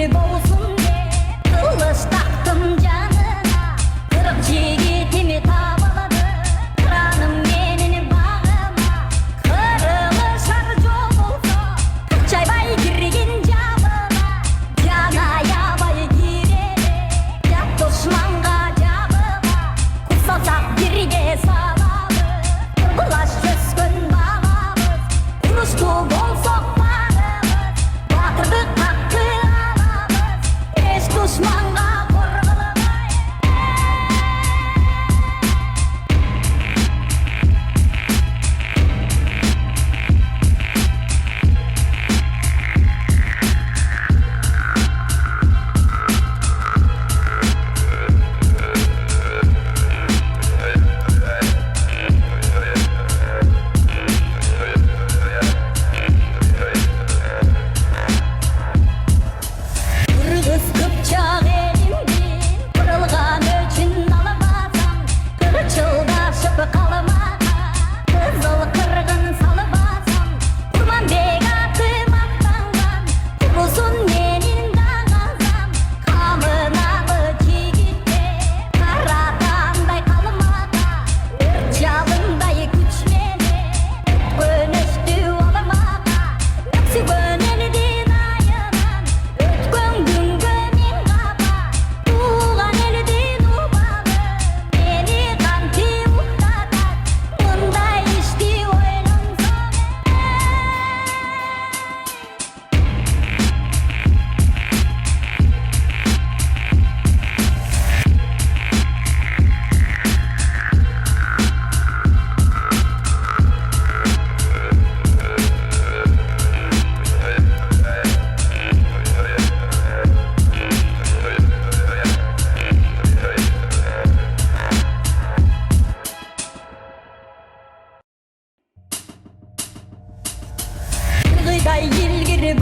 girip olsun de kılıç taktım canına. Kırık yigitimi tavaladı, kıranım menini bağıma. Kırılış harcı olsa çaybay girgin camına. Cana yabay girere yap düşmanga camıma. Kusalsak birge salamız, kırgılaş köskün bağlamız. Kuruştu bolsak bağımız, batırdık hakkı alamız. Eş düşmanga korgulamayız. Kırgız Kıpçak elimdin, kırılgan öçün alıbasam. Kırçıldaşıp kalmağa, kızıl kırgın salıbasam. Kurman bek atı maqtangan, kurusun menin dağazam. Kamınalı jigitте, karatanday kalmağa. Ört жалындай күчменен, өткөнүштү алмаğa. Өксүгөн элдин айынан, өткөн күнгө мен капа. Туулган элдин убагы, мени кантип уктатат. Мындай ишти ойлонсом Kırgıday yilgiri